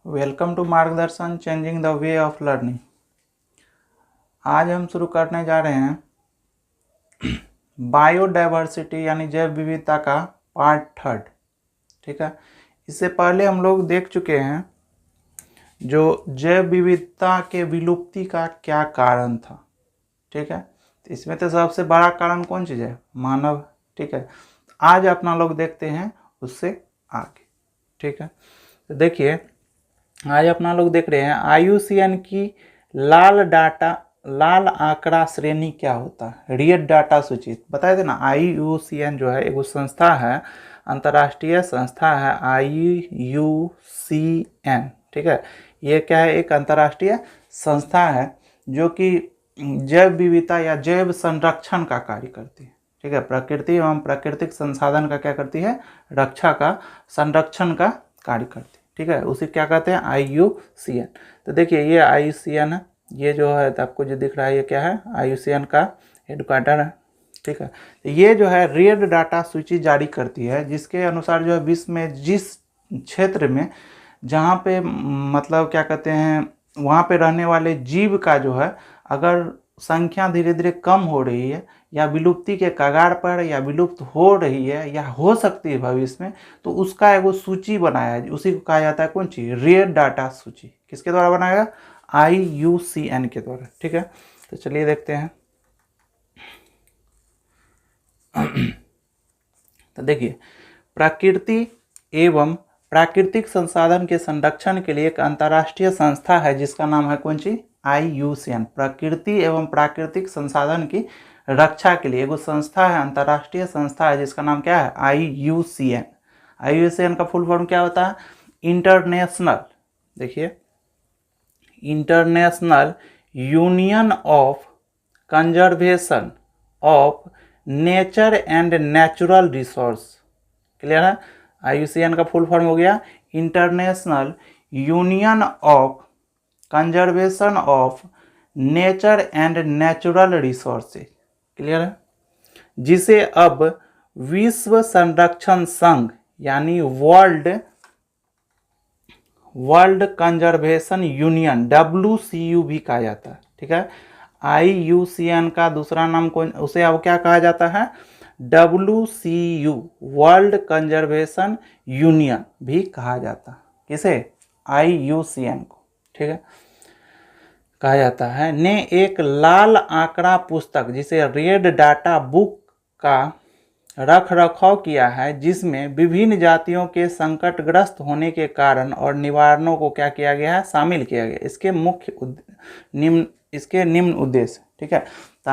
Welcome to मार्गदर्शन changing the way of learning. आज हम शुरू करने जा रहे हैं बायोडाइवर्सिटी यानी जैव विविधता का पार्ट 3। ठीक है, इससे पहले हम लोग देख चुके हैं जो जैव विविधता के विलुप्ति का क्या कारण था। ठीक है, तो इसमें तो सबसे बड़ा कारण कौन चीज़ है? मानव। ठीक है, आज अपना लोग देखते हैं उससे आगे। ठीक है, तो देखिए आज अपना लोग देख रहे हैं IUCN की लाल आंकड़ा श्रेणी क्या होता है। रेड डाटा सूची बताए थे ना। IUCN जो है एक संस्था है, अंतर्राष्ट्रीय संस्था है IUCN। ठीक है, ये क्या है? एक अंतर्राष्ट्रीय संस्था है जो कि जैव विविधता या जैव संरक्षण का कार्य करती है। ठीक है, प्रकृति एवं प्राकृतिक संसाधन का क्या करती है? रक्षा का, संरक्षण का कार्य करती है। ठीक है, उसे क्या कहते हैं? IUCN। तो देखिए ये IUCN है, ये जो है आपको जो दिख रहा है ये क्या है? IUCN का हेडक्वार्टर है। ठीक है, तो ये जो है रेड डाटा सूची जारी करती है, जिसके अनुसार जो है विश्व में जिस क्षेत्र में जहाँ पे मतलब क्या कहते हैं वहाँ पे रहने वाले जीव का जो है अगर संख्या धीरे धीरे कम हो रही है या विलुप्ति के कगार पर या विलुप्त हो रही है या हो सकती है भविष्य में, तो उसका एक सूची बनाया है। उसी को कहा जाता है कौन सी? रेड डाटा सूची। किसके द्वारा बनाया? IUCN के द्वारा। ठीक है, तो चलिए देखते हैं। तो देखिए प्रकृति एवं प्राकृतिक संसाधन के संरक्षण के लिए एक अंतर्राष्ट्रीय संस्था है जिसका नाम है कौन सी? IUCN। प्रकृति एवं प्राकृतिक संसाधन की रक्षा के लिए एक संस्था है, अंतर्राष्ट्रीय संस्था है जिसका नाम क्या है? IUCN। IUCN का फुल फॉर्म क्या होता है? इंटरनेशनल, देखिए international union of conservation of nature and natural resource. Clear है? IUCN का फुल फॉर्म हो गया international union of conservation of nature and natural resources. Clear है? जिसे अब विश्व संरक्षण संघ यानी वर्ल्ड कंजर्वेशन यूनियन WCU भी कहा जाता है। ठीक है, IUCN का दूसरा नाम कौन? उसे अब क्या कहा जाता है? WCU, वर्ल्ड कंजर्वेशन यूनियन भी कहा जाता है। किसे? IUCN को। ठीक है, कहा जाता है ने एक लाल आंकड़ा पुस्तक जिसे रेड डाटा बुक का रख रखाव किया है, जिसमें विभिन्न जातियों के संकटग्रस्त होने के कारण और निवारणों को क्या किया गया है? शामिल किया गया। इसके निम्न उद्देश्य। ठीक है, तो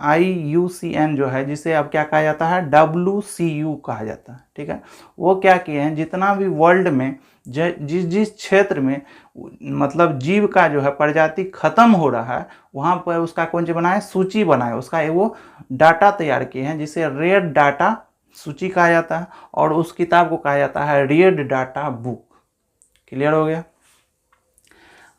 IUCN जो है जिसे अब क्या कहा जाता है? WCU कहा जाता है। ठीक है, वो क्या किए हैं? जितना भी वर्ल्ड में जिस क्षेत्र में मतलब जीव का जो है प्रजाति खत्म हो रहा है वहाँ पर उसका कौन सी बनाए? सूची बनाए, उसका वो डाटा तैयार किए हैं जिसे रेड डाटा सूची कहा जाता है और उस किताब को कहा जाता है रेड डाटा बुक। क्लियर हो गया?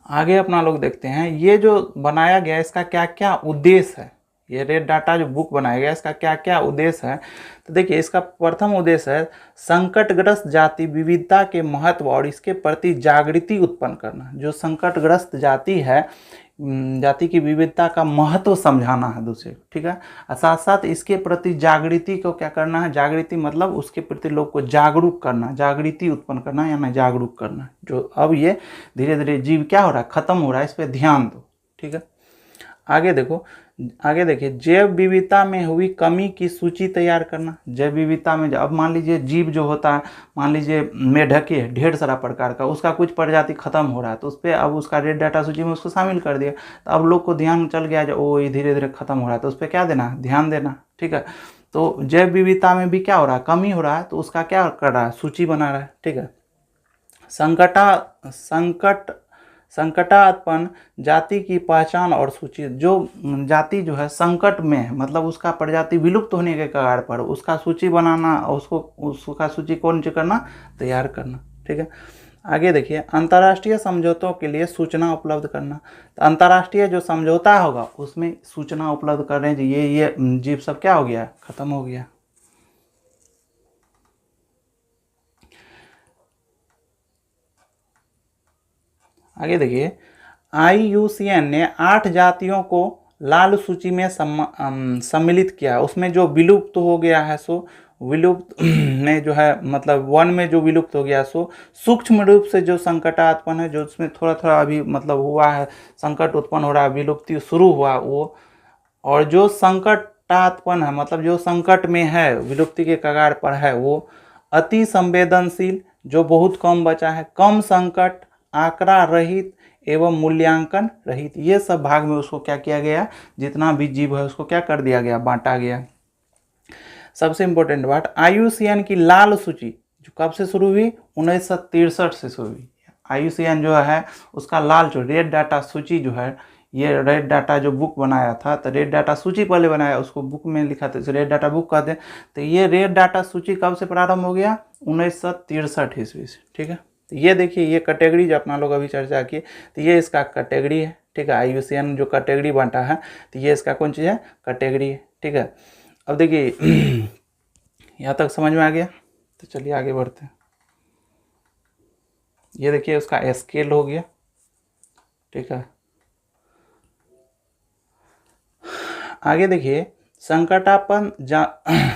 आगे अपना लोग देखते हैं ये जो बनाया गया इसका क्या क्या उद्देश्य है। ये रेड डाटा जो बुक बनाया गया इसका क्या क्या उद्देश्य है? तो देखिए इसका प्रथम उद्देश्य है संकटग्रस्त जाति विविधता के महत्व और इसके प्रति जागृति उत्पन्न करना। जो संकटग्रस्त जाति है, जाति की विविधता का महत्व समझाना है दूसरे को। ठीक है, और साथ साथ इसके प्रति जागृति को क्या करना है? जागृति मतलब उसके प्रति लोग को जागरूक करना, जागृति उत्पन्न करना या ना जागरूक करना। जो अब ये धीरे धीरे जीव क्या हो रहा है? खत्म हो रहा है, इस पर ध्यान दो। ठीक है, आगे देखो, आगे देखिए जैव विविधता में हुई कमी की सूची तैयार करना। जैव विविधता में अब मान लीजिए जीव जो होता है, मान लीजिए मेढक है ढेर सारा प्रकार का, उसका कुछ प्रजाति खत्म हो रहा है तो उस पर अब उसका रेड डाटा सूची में उसको शामिल कर दिया। तो अब लोग को ध्यान चल गया जो ओ ये धीरे धीरे खत्म हो रहा है तो उस पर क्या देना? ध्यान देना। ठीक है, तो जैव विविधता में भी क्या हो रहा है? कमी हो रहा है तो उसका क्या कर रहा है? सूची बना रहा है। ठीक है, संकटात्पन्न जाति की पहचान और सूची। जो जाति जो है संकट में है मतलब उसका प्रजाति विलुप्त होने के कगार पर, उसका सूची बनाना और उसका सूची कौन सी करना? तैयार करना। ठीक है, आगे देखिए अंतर्राष्ट्रीय समझौतों के लिए सूचना उपलब्ध करना। तो अंतर्राष्ट्रीय जो समझौता होगा उसमें सूचना उपलब्ध कर रहे हैं ये जीव सब क्या हो गया? खत्म हो गया। आगे देखिए, IUCN ने 8 जातियों को लाल सूची में सम्मिलित किया। उसमें जो विलुप्त हो गया है सो विलुप्त में जो है मतलब वन में जो विलुप्त हो गया सो सूक्ष्म रूप से जो संकटात्मक है, जो उसमें थोड़ा थोड़ा अभी मतलब हुआ है, संकट उत्पन्न हो रहा है, विलुप्ति शुरू हुआ वो, और जो संकटात्मक है मतलब जो संकट में है, विलुप्ति के कगार पर है, वो अति संवेदनशील, जो बहुत कम बचा है, कम संकट, आंकड़ा रहित एवं मूल्यांकन रहित, ये सब भाग में उसको क्या किया गया, जितना भी जीव है उसको क्या कर दिया गया, बांटा गया। सबसे इंपॉर्टेंट बात, IUCN की लाल सूची जो कब से शुरू हुई, 1963 से शुरू हुई। IUCN जो है उसका लाल जो रेड डाटा सूची जो है, ये रेड डाटा जो बुक बनाया था, तो रेड डाटा सूची पहले बनाया, उसको बुक में लिखा था, रेड डाटा बुक कहते हैं। तो ये रेड डाटा सूची कब से प्रारंभ हो गया, 1963 ईस्वी से। ठीक है, तो ये देखिए, ये कैटेगरी जो अपना लोग अभी चर्चा की, तो ये इसका कैटेगरी है। ठीक है, IUCN जो कैटेगरी बांटा है, तो ये इसका कौन चीज़ है, कैटेगरी है। ठीक है, अब देखिए यहाँ तक समझ में आ गया, तो चलिए आगे बढ़ते हैं। ये देखिए उसका स्केल हो गया। ठीक है, आगे देखिए,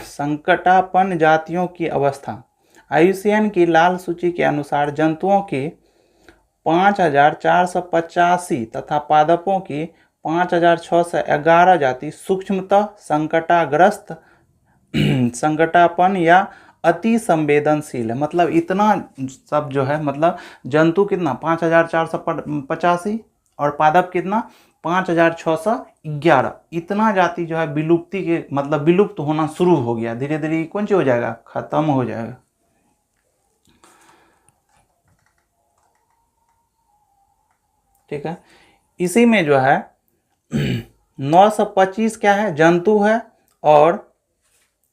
संकटापन्न जातियों की अवस्था। IUCN की लाल सूची के अनुसार जंतुओं की 5485 तथा पादपों की 5611 जाति सूक्ष्मतः संकटाग्रस्त, संकटापन्न या अति संवेदनशील है। मतलब इतना सब जो है, मतलब जंतु कितना 5485 और पादप कितना 5611, इतना जाति जो है विलुप्ति के मतलब विलुप्त होना शुरू हो गया। धीरे धीरे कौन सी हो जाएगा, खत्म हो जाएगा। ठीक है, इसी में जो है 925 क्या है, जंतु है, और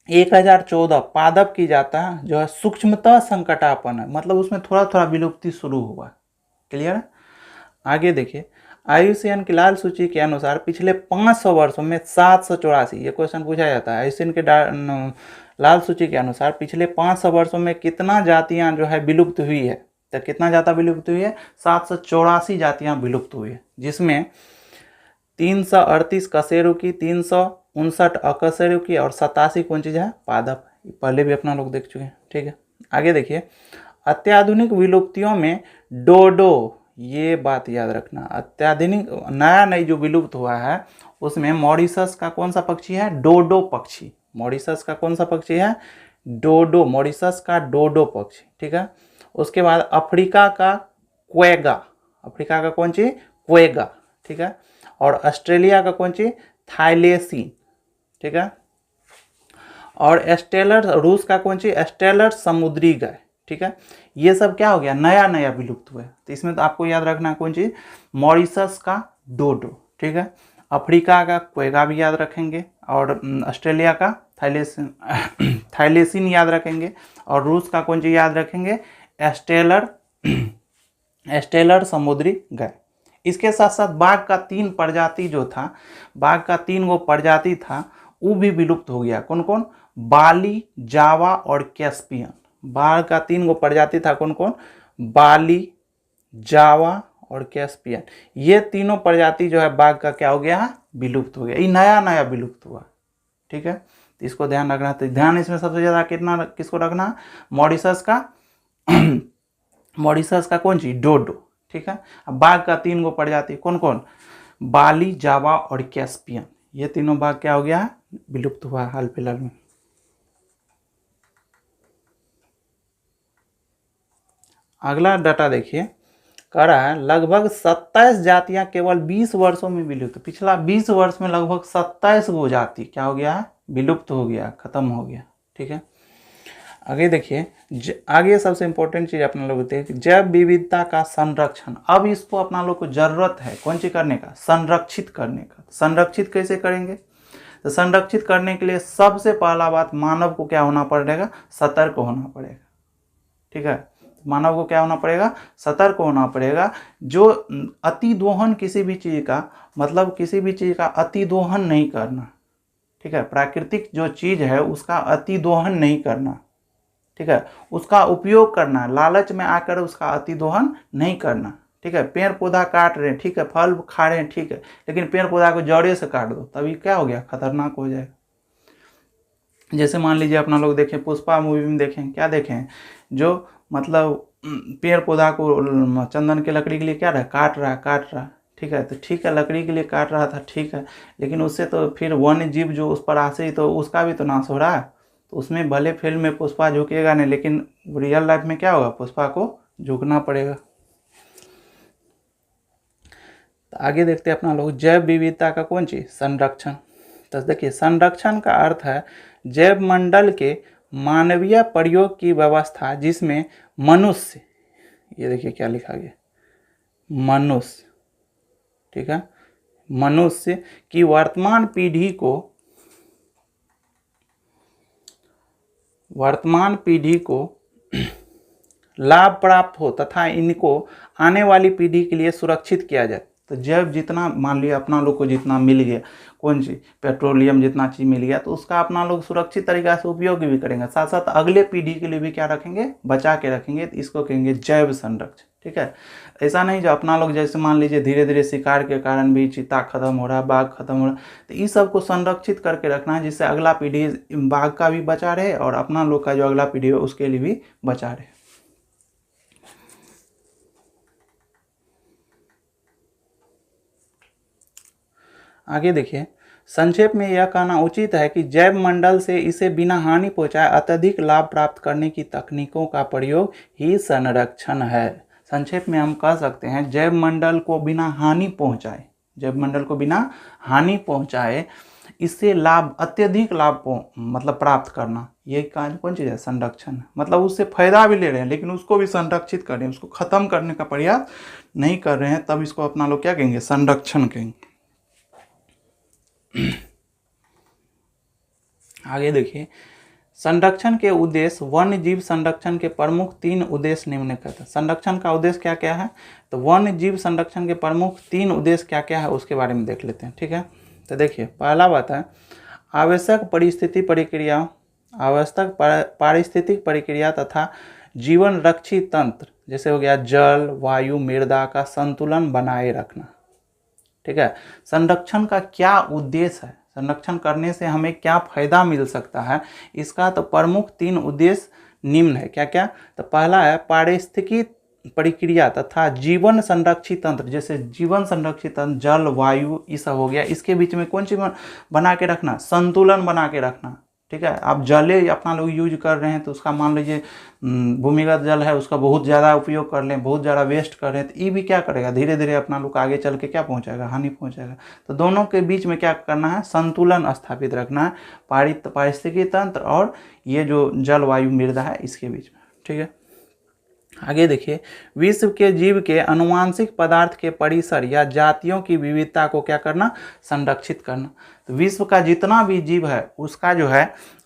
1014 पादप की जाता है जो है सूक्ष्मतः संकटापन्न है, मतलब उसमें थोड़ा थोड़ा विलुप्ति शुरू हुआ। क्लियर है। आगे देखिए, IUCN की लाल सूची के अनुसार पिछले 500 वर्षों में 784, ये क्वेश्चन पूछा जाता है, IUCN के लाल सूची के अनुसार पिछले 500 वर्षों में कितना जातियां जो है विलुप्त हुई है, तो कितना जाता विलुप्त हुई है, 784 जातियां विलुप्त हुई है, जिसमें 338 कशेरुकी की, 359 अकशेरुकी की, और 87 कौन चीज़ है, पादप। पहले भी अपना लोग देख चुके हैं। ठीक है, आगे देखिए, अत्याधुनिक विलुप्तियों में डोडो, ये बात याद रखना, अत्याधुनिक नया नई जो विलुप्त हुआ है उसमें मॉरिशस का कौन सा पक्षी है, डोडो पक्षी। मॉरिशस का कौन सा पक्षी है, डोडो, मॉरिशस का डोडो पक्षी। ठीक है, उसके बाद अफ्रीका का क्वेगा, अफ्रीका का कौन सी, क्वेगा। ठीक है, और ऑस्ट्रेलिया का कौन सी, थाइलेसीन। ठीक है, और एस्टेलर, रूस का कौन सी, एस्टेलर समुद्री गाय। ठीक है, ये सब क्या हो गया, नया नया विलुप्त हुआ है। तो इसमें तो आपको याद रखना कौन चीज, मॉरिशस का डोडो। ठीक है, अफ्रीका का क्वेगा भी याद रखेंगे, और ऑस्ट्रेलिया का थाइलेसीन याद रखेंगे, और रूस का कौन चीज याद रखेंगे, एस्टेलर समुद्री गाय। इसके साथ साथ बाघ का 3 प्रजाति जो था, बाघ का 3 गो प्रजाति था, वो भी विलुप्त हो गया। कौन कौन, बाली, जावा और कैस्पियन। बाघ का 3 गो प्रजाति था, कौन कौन, बाली, जावा और कैस्पियन। ये तीनों प्रजाति जो है बाघ का क्या हो गया, विलुप्त हो गया। ये नया नया विलुप्त हुआ। ठीक है, तो इसको ध्यान रखना। तो ध्यान इसमें सबसे ज्यादा कितना किसको रखना, मॉरिशस का मॉरिशस का कौन चीज, डोडो। ठीक है, अब बाघ का 3 गो प्रजाति कौन कौन, बाली, जावा और कैस्पियन। ये तीनों बाघ क्या हो गया, विलुप्त हुआ हाल फिलहाल में। अगला डाटा देखिए, कह रहा है लगभग 27 जातियां केवल 20 वर्षों में विलुप्त। पिछला 20 वर्ष में लगभग 27 गो जाति क्या हो गया, विलुप्त हो गया, खत्म हो गया। ठीक है, आगे देखिए, आगे सबसे इंपॉर्टेंट चीज अपना लोग देखिए, जैव विविधता का संरक्षण। अब इसको अपना लोग को जरूरत है कौन सी करने का, संरक्षित करने का। संरक्षित कैसे करेंगे, तो संरक्षित करने के लिए सबसे पहला बात, मानव को क्या होना पड़ेगा, सतर्क होना पड़ेगा। ठीक है, मानव को क्या होना पड़ेगा, सतर्क होना पड़ेगा। जो अति दोहन किसी भी चीज का, मतलब किसी भी चीज का अति दोहन नहीं करना। ठीक है, प्राकृतिक जो चीज है उसका अति दोहन नहीं करना। ठीक है, उसका उपयोग करना, लालच में आकर उसका अति दोहन नहीं करना। ठीक है, पेड़ पौधा काट रहे हैं, ठीक है, फल खा रहे हैं, ठीक है, लेकिन पेड़ पौधा को जड़े से काट दो, तभी क्या हो गया, खतरनाक हो जाएगा। जैसे मान लीजिए अपना लोग देखें, पुष्पा मूवी में देखें, क्या देखें, जो मतलब पेड़ पौधा को चंदन के लकड़ी के लिए क्या रहा, काट रहा, ठीक है, तो ठीक है, लकड़ी के लिए काट रहा था, ठीक है, लेकिन उससे तो फिर वन्य जीव जो उस पर आश्रित तो उसका भी तो नाश हो रहा है। तो उसमें भले फिल्म में पुष्पा झुकेगा नहीं, लेकिन रियल लाइफ में क्या होगा, पुष्पा को झुकना पड़ेगा। तो आगे देखते हैं अपना लोग, जैव विविधता का कौन चीज, संरक्षण। तो देखिए, संरक्षण का अर्थ है जैव मंडल के मानवीय प्रयोग की व्यवस्था जिसमें मनुष्य, ये देखिए क्या लिखा गया, मनुष्य, ठीक है, मनुष्य की वर्तमान पीढ़ी को लाभ प्राप्त हो तथा इनको आने वाली पीढ़ी के लिए सुरक्षित किया जाए। तो जैव जितना मान लिया अपना लोग को जितना मिल गया, कौन चीज, पेट्रोलियम जितना चीज मिल गया, तो उसका अपना लोग सुरक्षित तरीका से उपयोग भी करेंगे, साथ साथ अगले पीढ़ी के लिए भी क्या रखेंगे, बचा के रखेंगे। तो इसको कहेंगे जैव संरक्षण, ठीक है। ऐसा नहीं जो अपना लोग जैसे मान लीजिए धीरे धीरे शिकार के कारण भी चीता खत्म हो रहा है, बाघ खत्म हो रहा है, तो इस सब को संरक्षित करके रखना है जिससे अगला पीढ़ी बाघ का भी बचा रहे और अपना लोग का जो अगला पीढ़ी है उसके लिए भी बचा रहे। आगे देखिए, संक्षेप में यह कहना उचित है कि जैव मंडल से इसे बिना हानि पहुंचाए अत्यधिक लाभ प्राप्त करने की तकनीकों का प्रयोग ही संरक्षण है। संक्षेप में हम कह सकते हैं जैव मंडल को बिना हानि पहुंचाए, जैव मंडल को बिना हानि पहुंचाए इससे लाभ, अत्यधिक लाभ मतलब प्राप्त करना, ये कौन चीज़ है, संरक्षण। मतलब उससे फायदा भी ले रहे हैं लेकिन उसको भी संरक्षित कर रहे हैं, उसको खत्म करने का प्रयास नहीं कर रहे हैं, तब इसको अपना लोग क्या कहेंगे, संरक्षण कहेंगे। आगे देखिए, संरक्षण के उद्देश्य, वन्य जीव संरक्षण के प्रमुख 3 उद्देश्य निम्नलिखित है। संरक्षण का उद्देश्य क्या क्या है, तो वन्य जीव संरक्षण के प्रमुख 3 उद्देश्य क्या क्या है उसके बारे में देख लेते हैं, ठीक है। तो देखिए, पहला बात है आवश्यक पारिस्थितिक प्रक्रिया तथा जीवन रक्षी तंत्र, जैसे हो गया जल, वायु, मृदा का संतुलन बनाए रखना, ठीक है। संरक्षण का क्या उद्देश्य है, संरक्षण करने से हमें क्या फायदा मिल सकता है, इसका तो प्रमुख 3 उद्देश्य निम्न है, क्या क्या, तो पहला है पारिस्थितिकी प्रक्रिया तथा जीवन संरक्षित तंत्र, जैसे जीवन संरक्षित तंत्र, जल, वायु, ये सब हो गया, इसके बीच में कौन चीज बना के रखना, संतुलन बना के रखना, ठीक है। आप जले अपना लोग यूज कर रहे हैं तो उसका मान लीजिए भूमिगत जल है उसका बहुत ज़्यादा उपयोग कर लें, बहुत ज़्यादा वेस्ट कर रहे हैं, तो ये भी क्या करेगा, धीरे धीरे अपना लोग आगे चल के क्या पहुंचाएगा, हानि पहुंचाएगा। तो दोनों के बीच में क्या करना है, संतुलन स्थापित रखना है, पारिस्थितिकी तंत्र और ये जो जलवायु मृदा है इसके बीच में, ठीक है। आगे देखिए, विश्व के जीव के अनुवांशिक पदार्थ के परिसर या जातियों की विविधता को क्या करना, संरक्षित करना। तो विश्व का जितना भी जीव है उसका जो है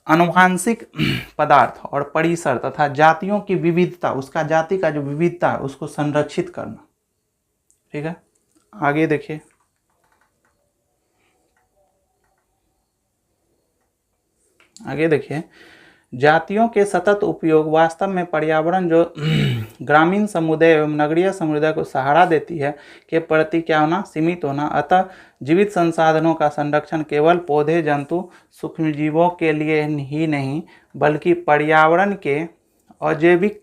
अनुवांशिक पदार्थ और परिसर तथा जातियों की विविधता, उसका जाति का जो विविधता है उसको संरक्षित करना, ठीक है। आगे देखिए, जातियों के सतत उपयोग वास्तव में पर्यावरण जो ग्रामीण समुदाय एवं नगरीय समुदाय को सहारा देती है के प्रति क्या होना, सीमित होना। अतः जीवित संसाधनों का संरक्षण केवल पौधे, जंतु, सूक्ष्मजीवों के लिए ही नहीं बल्कि पर्यावरण के अजैविक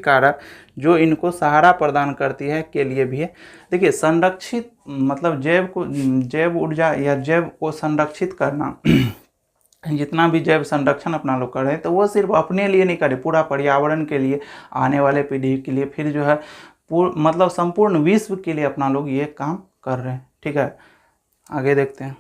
कारक जो इनको सहारा प्रदान करती है के लिए भी है। देखिए, संरक्षित मतलब जैव ऊर्जा या जैव को संरक्षित करना जितना भी जैव संरक्षण अपना लोग कर रहे हैं तो वो सिर्फ अपने लिए नहीं करे, पूरा पर्यावरण के लिए, आने वाले पीढ़ी के लिए, फिर जो है मतलब संपूर्ण विश्व के लिए अपना लोग ये काम कर रहे हैं, ठीक है। आगे देखते हैं,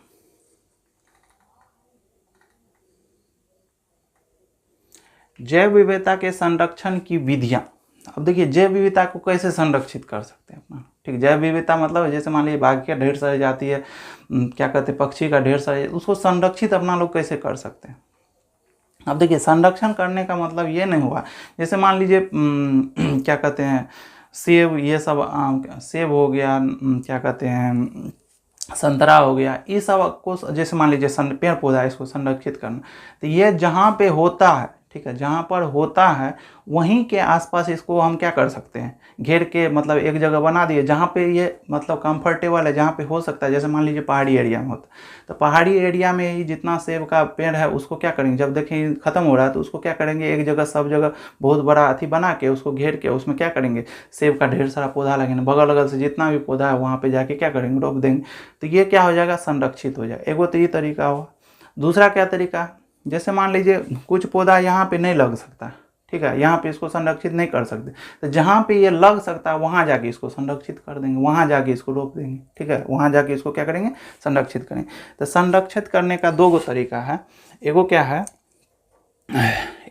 जैव विविधता के संरक्षण की विधियां। अब देखिए, जैव विविधता को कैसे संरक्षित कर सकते हैं अपना, ठीक। जैव विविधता मतलब जैसे मान लीजिए बाघ की ढेर सारी जाती है, क्या कहते हैं, पक्षी का ढेर सारी, उसको संरक्षित अपना लोग कैसे कर सकते हैं। अब देखिए, संरक्षण करने का मतलब ये नहीं हुआ जैसे मान लीजिए क्या कहते हैं, सेब, ये सब सेब हो गया, क्या कहते हैं, संतरा हो गया, ये सब को जैसे मान लीजिए पेड़ पौधा है इसको संरक्षित करना, तो ये जहाँ पे होता है, ठीक है, जहाँ पर होता है वहीं के आसपास इसको हम क्या कर सकते हैं, घेर के मतलब एक जगह बना दिए जहाँ पे ये मतलब कंफर्टेबल है, जहाँ पे हो सकता है। जैसे मान लीजिए पहाड़ी एरिया में होता है, तो पहाड़ी एरिया में ही जितना सेब का पेड़ है उसको क्या करेंगे, जब देखें ख़त्म हो रहा है तो उसको क्या करेंगे, एक जगह सब जगह बहुत बड़ा अथी बना के उसको घेर के उसमें क्या करेंगे, सेब का ढेर सारा पौधा लगेंगे, बगल अगल से जितना भी पौधा है वहाँ पे जाके क्या करेंगे, रोप देंगे। तो ये क्या हो जाएगा, संरक्षित हो जाएगा। एगो तो ये तरीका हुआ। दूसरा क्या तरीका, जैसे मान लीजिए कुछ पौधा यहाँ पे नहीं लग सकता, ठीक है, यहाँ पे इसको संरक्षित नहीं कर सकते, तो जहाँ पे ये लग सकता है वहाँ जाके इसको संरक्षित कर देंगे, वहाँ जाके इसको रोप देंगे, ठीक है, वहाँ जाके इसको क्या करेंगे, संरक्षित करेंगे। तो संरक्षित करने का दो गो तरीका है। एगो क्या है,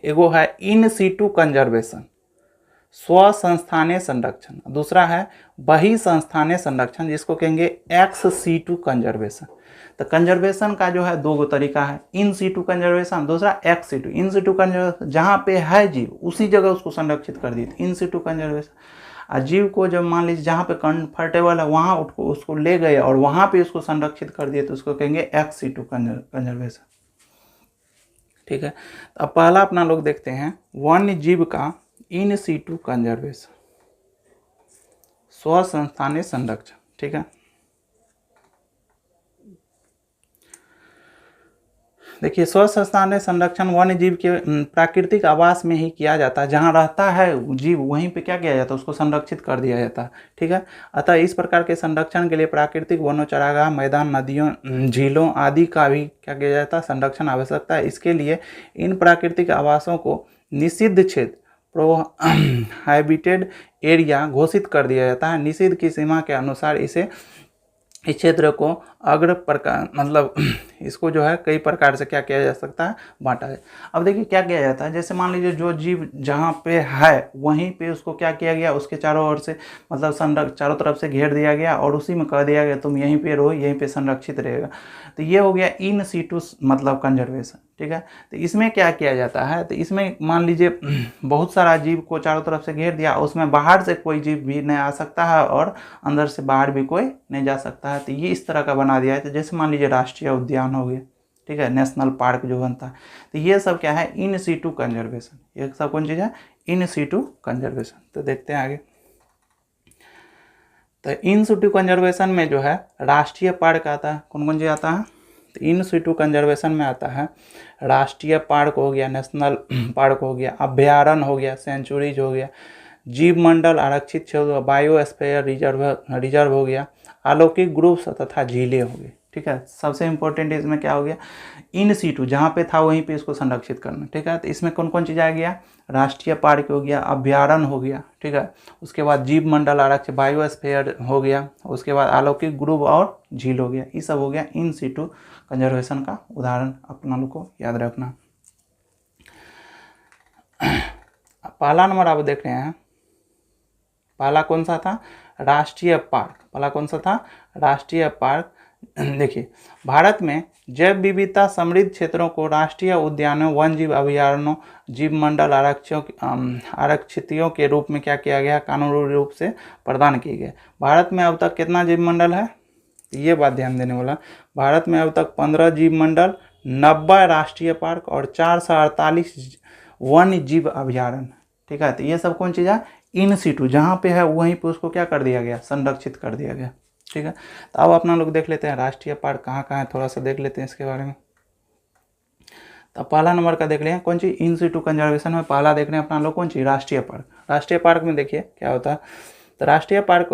एगो है इन सीटू कंजर्वेशन, स्व संस्थानीय संरक्षण। दूसरा है बही संस्थानीय संरक्षण, जिसको कहेंगे एक्स सीटू कंजर्वेशन। तो कंजर्वेशन का जो है दो गो तरीका है, इन सीटू कंजर्वेशन, दूसरा ex situ. In situ conservation जहाँ पे है जीव उसी जगह उसको संरक्षित कर दिए, इन सीटू कंजर्वेशन। और जीव को जब मान लीजिए जहाँ पे कंफर्टेबल है वहाँ उसको ले गए और वहाँ पे उसको संरक्षित कर दिए, तो उसको कहेंगे एक्स सीटू कंजर्वेशन, ठीक है। अब पहला अपना लोग देखते हैं वन्य जीव का इन सीटू कंजर्वेशन, स्व संस्थानीय संरक्षण, ठीक है। देखिए, स्व संस्थानीय संरक्षण वन्य जीव के प्राकृतिक आवास में ही किया जाता है, जहाँ रहता है जीव वहीं पे क्या किया जाता है, उसको संरक्षित कर दिया जाता है, ठीक है। अतः इस प्रकार के संरक्षण के लिए प्राकृतिक वनों, चरागाह, मैदान, नदियों, झीलों आदि का भी क्या किया जाता है, संरक्षण आवश्यकता है। इसके लिए इन प्राकृतिक आवासों को निषिद्ध क्षेत्र, प्रोहाइबिटेड एरिया घोषित कर दिया जाता है। निषिद्ध की सीमा के अनुसार इस क्षेत्र को अग्र प्रकार मतलब इसको जो है कई प्रकार से क्या किया जा सकता है, बांटा है। अब देखिए क्या किया जाता है, जैसे मान लीजिए जो जीव जहाँ पे है वहीं पे उसको क्या किया गया, उसके चारों ओर से मतलब चारों तरफ से घेर दिया गया और उसी में कह दिया गया तुम यहीं पे रहो, यहीं पे संरक्षित रहेगा। तो ये हो गया इन सीटू मतलब कंजर्वेशन, ठीक है। तो इसमें क्या किया जाता है, तो इसमें मान लीजिए बहुत सारा जीव को चारों तरफ से घेर दिया, उसमें बाहर से कोई जीव भी नहीं आ सकता है और अंदर से बाहर भी कोई नहीं जा सकता है। तो ये इस तरह का बना दिया है। तो जैसे मान लीजिए राष्ट्रीय उद्यान हो गया, ठीक है, नेशनल पार्क जो बनता है, तो ये सब क्या है, इन सीटू कंजर्वेशन। ये सब कौन चीज़ है, इन सीटू कंजर्वेशन। तो देखते हैं आगे। तो इन सीटू कंजर्वेशन में जो है राष्ट्रीय पार्क आता है, कौन कौन चीज़ आता है, तो इन सीटू कंजर्वेशन में आता है राष्ट्रीय पार्क हो गया, नेशनल पार्क हो गया, अभ्यारण्य हो गया, सेंचुरीज हो गया, जीव मंडल आरक्षित क्षेत्र, बायोस्फीयर रिजर्व हो गया, अलौकिक ग्रुप्स तथा झीलें हो गई, ठीक है। सबसे इंपॉर्टेंट इसमें क्या हो गया, इन सीटू जहाँ पे था वहीं पे इसको संरक्षित करना, ठीक है। तो इसमें कौन कौन चीज़ आ गया, राष्ट्रीय पार्क हो गया, अभ्यारण्य हो गया, ठीक है, उसके बाद जीव मंडल आरक्षित, बायोस्फीयर हो गया, उसके बाद अलौकिक ग्रुप और झील हो गया। ये सब हो गया इन सीटू कंजर्वेशन का उदाहरण, अपना लोग को याद रखना। पहला नंबर आप देख रहे हैं, पहला कौन सा था, राष्ट्रीय पार्क। पहला कौन सा था, राष्ट्रीय पार्क। देखिए, भारत में जैव विविधता समृद्ध क्षेत्रों को राष्ट्रीय उद्यानों, वन जीव अभयारण्यों, जीव मंडल आरक्षितियों के रूप में क्या किया गया, कानूनी रूप से प्रदान किए गए। भारत में अब तक कितना जीव मंडल है, ये बात ध्यान देने वाला। भारत में अब तक 15 जीव मंडल, 90 राष्ट्रीय पार्क और 448 वन्य जीव अभयारण्य, ठीक है। तो ये सब कौन चीज़ है, इन सीटू जहाँ पे है वहीं पे उसको क्या कर दिया गया, संरक्षित कर दिया गया, ठीक है। तो अब अपना लोग देख लेते हैं राष्ट्रीय पार्क कहाँ कहाँ है, थोड़ा सा देख लेते हैं इसके बारे में। तो पहला नंबर का देख लें, कौन सी, इन सीटू कंजर्वेशन में पहला देख रहे हैं अपना लोग, कौन सी, राष्ट्रीय पार्क। राष्ट्रीय पार्क में देखिए क्या होता है, तो राष्ट्रीय पार्क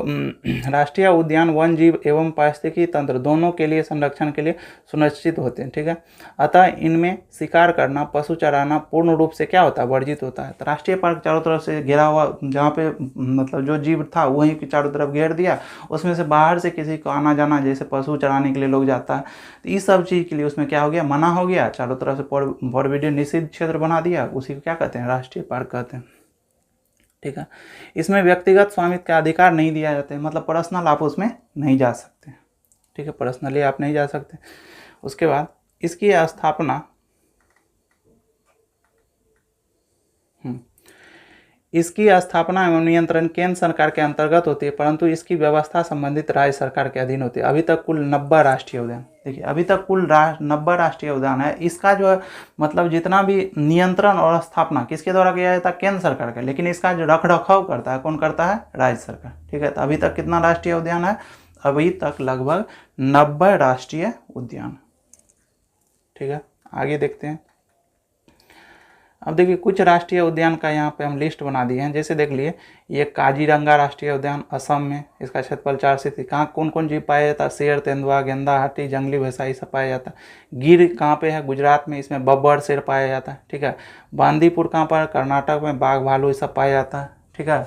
राष्ट्रीय उद्यान वन जीव एवं पारिस्थितिकी तंत्र दोनों के लिए संरक्षण के लिए सुनिश्चित होते हैं, ठीक है। अतः इनमें शिकार करना, पशु चराना पूर्ण रूप से क्या होता है, वर्जित होता है। तो राष्ट्रीय पार्क चारों तरफ से घेरा हुआ, जहाँ पे मतलब जो जीव था वहीं के चारों तरफ घेर दिया, उसमें से बाहर से किसी को आना जाना, जैसे पशु चराने के लिए लोग जाता है, तो इस सब चीज़ के लिए उसमें क्या हो गया, मना हो गया, चारों तरफ से फॉरबिडन निषिद्ध क्षेत्र बना दिया, उसी को क्या कहते हैं, राष्ट्रीय पार्क कहते हैं, ठीक है। इसमें व्यक्तिगत स्वामित्व का अधिकार नहीं दिया जाता है, मतलब पर्सनल आप उसमें नहीं जा सकते, ठीक है, पर्सनली आप नहीं जा सकते। उसके बाद इसकी स्थापना इसकी स्थापना एवं नियंत्रण केंद्र सरकार के अंतर्गत होती है, परंतु इसकी व्यवस्था संबंधित राज्य सरकार के अधीन होती है। अभी तक कुल 90 राष्ट्रीय उद्यान, देखिए अभी तक कुल 90 राष्ट्रीय उद्यान है। इसका जो है मतलब जितना भी नियंत्रण और स्थापना किसके द्वारा किया जाता है, केंद्र सरकार का, लेकिन इसका जो रख रखाव करता है कौन करता है, राज्य सरकार। ठीक है, तो अभी तक कितना राष्ट्रीय उद्यान है, अभी तक लगभग 90 राष्ट्रीय उद्यान। ठीक है, आगे देखते हैं। अब देखिए कुछ राष्ट्रीय उद्यान का यहाँ पे हम लिस्ट बना दिए हैं। जैसे देख लिए ये काजीरंगा राष्ट्रीय उद्यान असम में, इसका क्षेत्रफल 4 से कहाँ कौन कौन जीव पाया जाता है, शेर, तेंदुआ, गेंदा, हाथी, जंगली भैंसा ये सब पाया जाता है। गिर कहाँ पे है, गुजरात में, इसमें बब्बर शेर पाया जाता है। ठीक है, बांदीपुर कहाँ पर, कर्नाटक में, बाघ भालू ये सब पाया जाता है। ठीक है,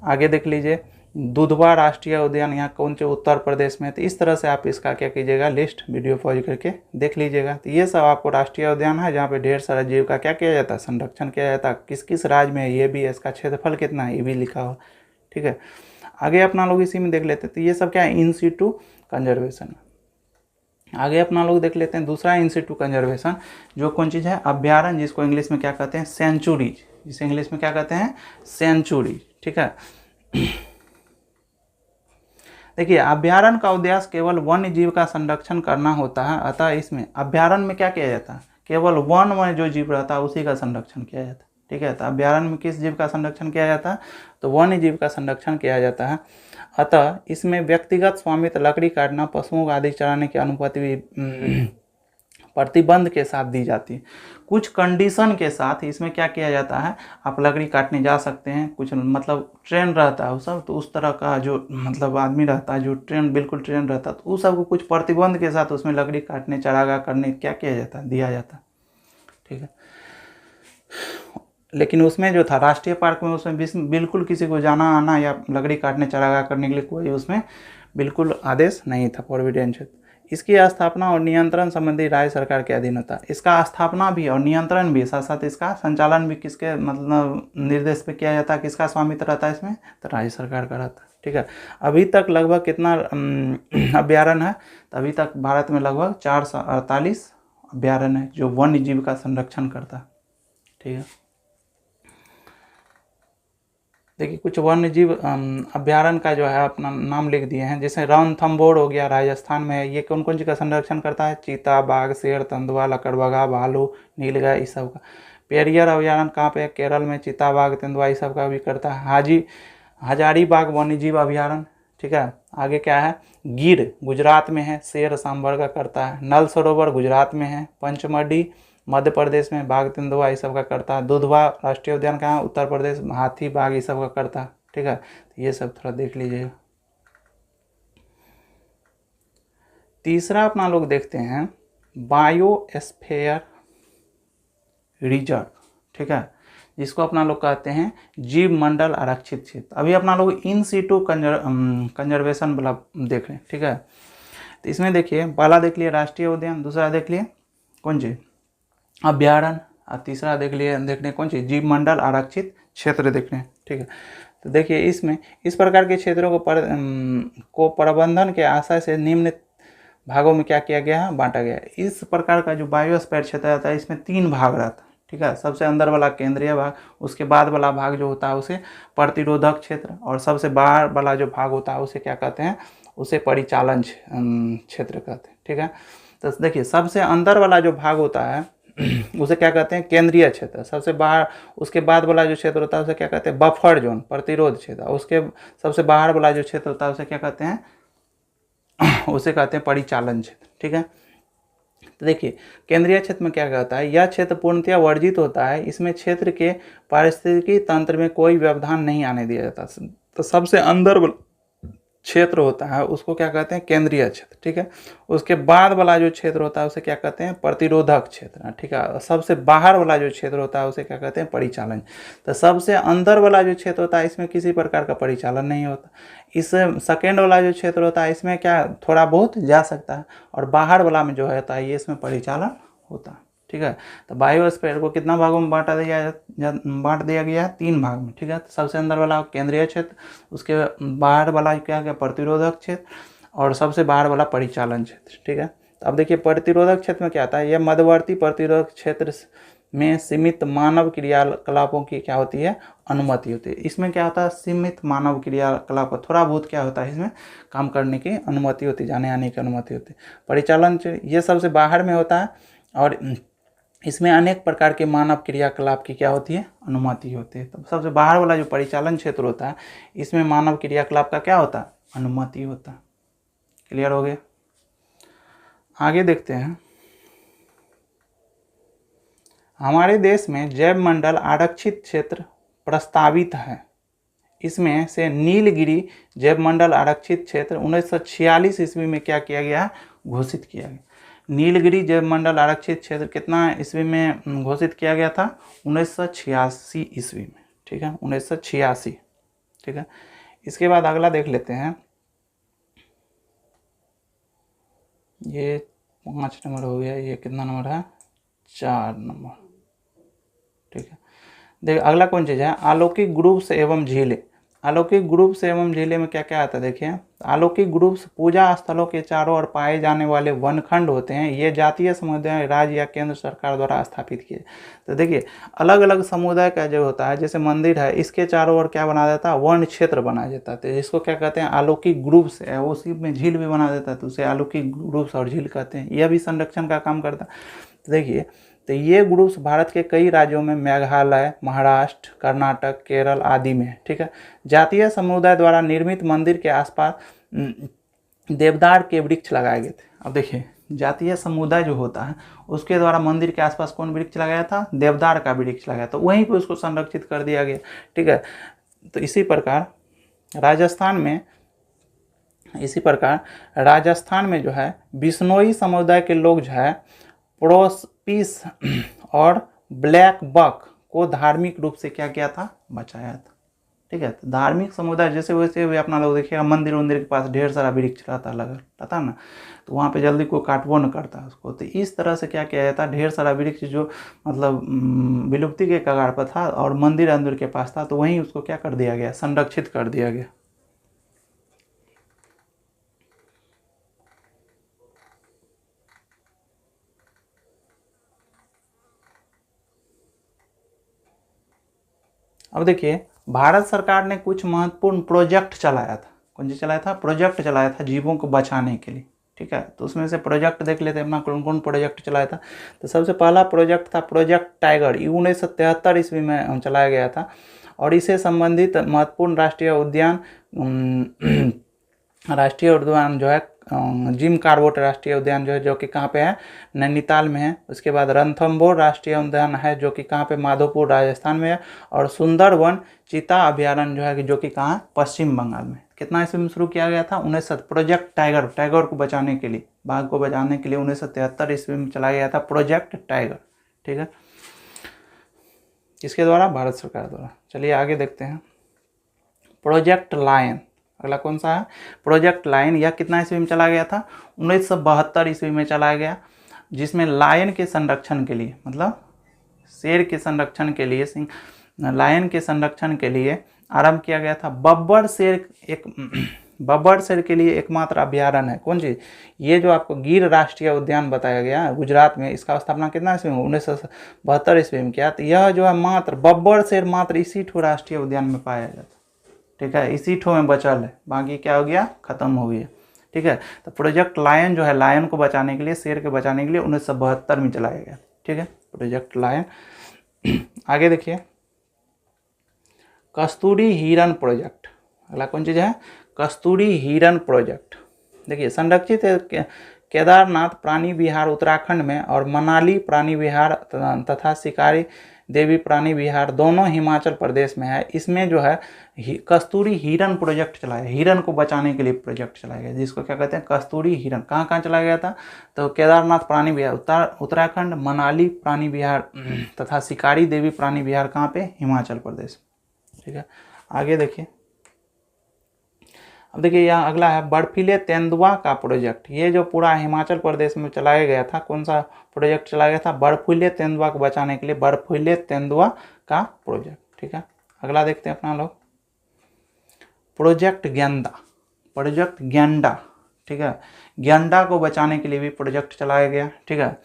आगे देख लीजिए दुधवा राष्ट्रीय उद्यान यहाँ कौन से, उत्तर प्रदेश में। तो इस तरह से आप इसका क्या कीजिएगा, लिस्ट वीडियो पॉज करके देख लीजिएगा। तो ये सब आपको राष्ट्रीय उद्यान है जहाँ पे ढेर सारा जीव का क्या किया जाता है, संरक्षण किया जाता है। किस किस राज्य में है ये भी, इसका क्षेत्रफल कितना है ये भी लिखा हुआ। ठीक है, आगे अपना लोग इसी में देख लेते हैं। तो ये सब क्या है, इन सीटू कंजर्वेशन। आगे अपना लोग देख लेते हैं दूसरा इन सीटू कंजर्वेशन, जो कौन चीज़ है, अभ्यारण्य, जिसको इंग्लिश में क्या कहते हैं, सेंचुरीज, जिसे इंग्लिश में क्या कहते हैं, सेंचुरी। ठीक है, देखिए अभ्यारण्य का उद्देश्य केवल वन्य जीव का संरक्षण करना होता है। अतः इसमें अभ्यारण्य में क्या किया जाता है, केवल वन में जो जीव रहता है उसी का संरक्षण किया जाता है। ठीक है, तो अभ्यारण्य में किस जीव का संरक्षण किया जाता है, तो वन्य जीव का संरक्षण किया जाता है। अतः इसमें व्यक्तिगत स्वामित्व, लकड़ी काटना, पशुओं आदि चराने की अनुमति भी प्रतिबंध के साथ दी जाती है। कुछ कंडीशन के साथ इसमें क्या किया जाता है, आप लकड़ी काटने जा सकते हैं। कुछ मतलब ट्रेन रहता है वो सब, तो उस तरह का जो मतलब आदमी रहता है जो ट्रेन बिल्कुल ट्रेन रहता है, तो उस सबको कुछ प्रतिबंध के साथ उसमें लकड़ी काटने, चारागाह करने क्या किया जाता है, दिया जाता है। ठीक है, लेकिन उसमें जो था राष्ट्रीय पार्क में, उसमें बिल्कुल किसी को जाना आना या लकड़ी काटने, चारागाह करने के लिए कोई उसमें बिल्कुल आदेश नहीं था, प्रोविडेंस क्षेत्र। इसकी स्थापना और नियंत्रण संबंधी राज्य सरकार के अधीन होता है। इसका स्थापना भी और नियंत्रण भी, साथ साथ इसका संचालन भी किसके मतलब निर्देश पे किया जाता है, किसका स्वामित्व रहता है इसमें, तो राज्य सरकार का रहता है। ठीक है, अभी तक लगभग कितना अभ्यारण्य है, तो अभी तक भारत में लगभग 448 अभ्यारण्य है जो वन्य जीव का संरक्षण करता है। ठीक है, देखिए कुछ वन्य जीव अभ्यारण्य का जो है अपना नाम लिख दिए हैं। जैसे रणथंभौर हो गया, राजस्थान में है। ये कौन कौन चीज़ का संरक्षण करता है, चीता, बाघ, शेर, तेंदुआ, लकड़बग्घा, भालू, नीलगाय इस सब का। पेरियर अभ्यारण्य कहाँ पे है, केरल में, चीता, बाघ, तेंदुआ इस सब का भी करता है। हजारीबाग वन्य जीव अभ्यारण्य। ठीक है, आगे क्या है, गिर गुजरात में है, शेर सांभर का करता है। नल सरोवर गुजरात में है। पंचमढ़ी मध्य प्रदेश में, बाघ, तेंदुआ ये सब का करता है। दुधवा राष्ट्रीय उद्यान कहाँ है, उत्तर प्रदेश, हाथी, बाघ ये सब का करता है। ठीक है, तो ये सब थोड़ा देख लीजिएगा। तीसरा अपना लोग देखते हैं बायोस्फीयर रिजर्व। ठीक है, जिसको अपना लोग कहते हैं जीव मंडल आरक्षित क्षेत्र। अभी अपना लोग इन सीटू कंजर्वेशन वाला देख रहे हैं। ठीक है, तो इसमें देखिए पहला देख लिए राष्ट्रीय उद्यान, दूसरा देख लिए कौन चीज, अभ्यारण्य, और तीसरा देखने कौन सी, जीव मंडल आरक्षित क्षेत्र देखने। ठीक है, तो देखिए इसमें इस प्रकार के क्षेत्रों को प्रबंधन के आशय से निम्न भागों में क्या किया गया है, बांटा गया है। इस प्रकार का जो बायोस्फीयर क्षेत्र रहता है इसमें 3 भाग रहता है। ठीक है, सबसे अंदर वाला केंद्रीय भाग, उसके बाद वाला भाग जो होता है उसे प्रतिरोधक क्षेत्र, और सबसे बाहर वाला जो भाग होता है उसे क्या कहते हैं, उसे परिचालन क्षेत्र कहते हैं। ठीक है, तो देखिए सबसे अंदर वाला जो भाग होता है उसे क्या कहते हैं, केंद्रीय क्षेत्र। सबसे बाहर उसके बाद वाला जो क्षेत्र होता है उसे क्या कहते हैं, बफर जोन, प्रतिरोध क्षेत्र। उसके सबसे बाहर वाला जो क्षेत्र होता है उसे क्या कहते हैं, उसे कहते हैं परिचालन क्षेत्र। ठीक है, तो देखिए केंद्रीय क्षेत्र में क्या कहता है, यह क्षेत्र पूर्णतया वर्जित होता है। इसमें क्षेत्र के पारिस्थितिकी तंत्र में कोई व्यवधान नहीं आने दिया जाता। तो सबसे अंदर क्षेत्र होता है उसको क्या कहते हैं, केंद्रीय क्षेत्र। ठीक है, उसके बाद वाला जो क्षेत्र होता है उसे क्या कहते हैं, प्रतिरोधक क्षेत्र। ठीक है, सबसे बाहर वाला जो क्षेत्र होता है उसे क्या कहते हैं, परिचालन। तो सबसे अंदर वाला जो क्षेत्र होता है इसमें किसी प्रकार का परिचालन नहीं होता। इस सेकेंड वाला जो क्षेत्र होता है इसमें क्या थोड़ा बहुत जा सकता है, और बाहर वाला में जो होता है ये इसमें परिचालन होता है। ठीक है, तो बायोस्फीयर को कितना भागों में बांट दिया गया है, 3 भाग में। ठीक है, तो सबसे अंदर वाला केंद्रीय क्षेत्र, उसके बाहर वाला क्या प्रतिरोधक क्षेत्र, और सबसे बाहर वाला परिचालन क्षेत्र। ठीक है, तो अब देखिए प्रतिरोधक क्षेत्र में क्या आता है, यह मध्यवर्ती प्रतिरोधक क्षेत्र में सीमित मानव क्रियाकलापों की क्या होती है, अनुमति होती है। इसमें क्या होता है, सीमित मानव क्रियाकलाप, थोड़ा बहुत क्या होता है इसमें काम करने की अनुमति होती है, जाने आने की अनुमति होती है। परिचालन ये सबसे बाहर में होता है और इसमें अनेक प्रकार के मानव क्रियाकलाप की क्या होती है, अनुमति होती है। तो सबसे बाहर वाला जो परिचालन क्षेत्र होता है इसमें मानव क्रियाकलाप का क्या होता है, अनुमति होता है। क्लियर हो गया। आगे देखते हैं, हमारे देश में जैव मंडल आरक्षित क्षेत्र प्रस्तावित है। इसमें से नीलगिरी जैव मंडल आरक्षित क्षेत्र 1946 ईस्वी में क्या किया गया, घोषित किया गया। नीलगिरी जैव मंडल आरक्षित क्षेत्र कितना ईस्वी में घोषित किया गया था, 1986 ईस्वी में, ठीक है, 1986, ठीक है। इसके बाद अगला देख लेते हैं, ये 5 नंबर हो गया, ये कितना नंबर है, 4 नंबर, ठीक है। देखिए अगला कौन चीज़ है, अलौकिक ग्रुप्स एवं झीलें। अलौकिक ग्रुप्स एवं झीलें में क्या क्या आता है, देखिए अलौकिक ग्रुप्स पूजा स्थलों के चारों ओर पाए जाने वाले वनखंड होते हैं। ये जातीय समुदाय राज्य या केंद्र सरकार द्वारा स्थापित किए। तो देखिए अलग अलग समुदाय का जो होता है, जैसे मंदिर है, इसके चारों ओर क्या बना देता है, वन क्षेत्र बना देता है। तो इसको क्या कहते हैं, अलौकिक ग्रुप्स है। उसी में झील भी बना देता है, तो उसे अलौकिक ग्रुप्स और झील कहते हैं। यह भी संरक्षण का काम करता है। तो देखिए, तो ये ग्रुप्स भारत के कई राज्यों में, मेघालय, महाराष्ट्र, कर्नाटक, केरल आदि में, ठीक है। जातीय समुदाय द्वारा निर्मित मंदिर के आसपास देवदार के वृक्ष लगाए गए थे। अब देखिए जातीय समुदाय जो होता है उसके द्वारा मंदिर के आसपास कौन वृक्ष लगाया था, देवदार का वृक्ष लगाया, तो वहीं पे उसको संरक्षित कर दिया गया, ठीक है। तो इसी प्रकार राजस्थान में जो है बिश्नोई समुदाय के लोग जो है प्रोस्पिस और ब्लैक बक को धार्मिक रूप से क्या किया था, बचाया था, ठीक है। तो धार्मिक समुदाय जैसे वैसे भी अपना लोग देखिएगा, मंदिर वंदिर के पास ढेर सारा वृक्ष रहता लगा रहता ना, तो वहाँ पे जल्दी कोई काटवो न करता उसको। तो इस तरह से क्या किया जाता, ढेर सारा वृक्ष जो मतलब विलुप्ति के कगार पर था और मंदिर अंदर के पास था, तो वहीं उसको क्या कर दिया गया, संरक्षित कर दिया गया। अब देखिए भारत सरकार ने कुछ महत्वपूर्ण प्रोजेक्ट चलाया था। कौन सी चलाया था, प्रोजेक्ट चलाया था जीवों को बचाने के लिए, ठीक है। तो उसमें से प्रोजेक्ट देख लेते हैं अपना, कौन कौन प्रोजेक्ट चलाया था। तो सबसे पहला प्रोजेक्ट था प्रोजेक्ट टाइगर, ये 1973 ईस्वी में चलाया गया था और इससे संबंधित महत्वपूर्ण राष्ट्रीय उद्यान जो है जिम कार्बेट राष्ट्रीय उद्यान जो है, जो कि कहाँ पे है, नैनीताल में है। उसके बाद रणथंभौर राष्ट्रीय उद्यान है जो कि कहाँ पे, माधोपुर राजस्थान में है। और सुंदरवन चीता अभ्यारण्य जो है कि जो कि कहाँ है, पश्चिम बंगाल में। कितना ईस्वी में शुरू किया गया था, 1970। प्रोजेक्ट टाइगर को बचाने के लिए, बाघ को बचाने के लिए 1973 ईस्वी में चलाया गया था प्रोजेक्ट टाइगर, ठीक है, इसके द्वारा, भारत सरकार द्वारा। चलिए आगे देखते हैं, प्रोजेक्ट लायन। अगला कौन सा है, प्रोजेक्ट लायन। यह कितना ईस्वी में चला गया था, 1972 ईस्वी में चलाया गया, जिसमें लायन के संरक्षण के लिए, मतलब शेर के संरक्षण के लिए, लायन के संरक्षण के लिए आरंभ किया गया था। बब्बर शेर के लिए एकमात्र अभ्यारण्य है, कौन सी, ये जो आपको गिर राष्ट्रीय उद्यान बताया गया है गुजरात में, इसका स्थापना कितना ईस्वी में, 1972 ईस्वी में किया। तो यह जो है मात्र बब्बर शेर मात्र इसी ठो राष्ट्रीय उद्यान में पाया जाता है, ठीक है, इसी ठो में बचल है, बाकी क्या हो गया, खत्म हो गया, ठीक है। तो प्रोजेक्ट लायन जो है, लायन को बचाने के लिए, शेर को बचाने के लिए 1972 में चलाया गया, ठीक है, प्रोजेक्ट लायन। आगे देखिए, कस्तूरी हिरण प्रोजेक्ट। अगला कौन चीज़ है, कस्तूरी हिरण प्रोजेक्ट। देखिए संरक्षित केदारनाथ प्राणी विहार उत्तराखंड में और मनाली प्राणी विहार तथा शिकारी देवी प्राणी विहार दोनों हिमाचल प्रदेश में है। इसमें जो है कस्तूरी हिरण प्रोजेक्ट चलाया, हिरण को बचाने के लिए प्रोजेक्ट चलाया गया, जिसको क्या कहते हैं, कस्तूरी हिरण। कहाँ कहाँ चलाया गया था, तो केदारनाथ प्राणी विहार उत्तराखंड, मनाली प्राणी विहार तथा शिकारी देवी प्राणी विहार कहाँ पे, हिमाचल प्रदेश, ठीक है। आगे देखिए, अब देखिए यहाँ अगला है बर्फीले तेंदुआ का प्रोजेक्ट। ये जो पूरा हिमाचल प्रदेश में चलाया गया था, कौन सा प्रोजेक्ट चलाया गया था, बर्फीले तेंदुआ को बचाने के लिए बर्फीले तेंदुआ का प्रोजेक्ट, ठीक है। अगला देखते हैं अपना लोग, प्रोजेक्ट गेंडा, ठीक है, गेंडा को बचाने के लिए भी प्रोजेक्ट चलाया गया, ठीक है।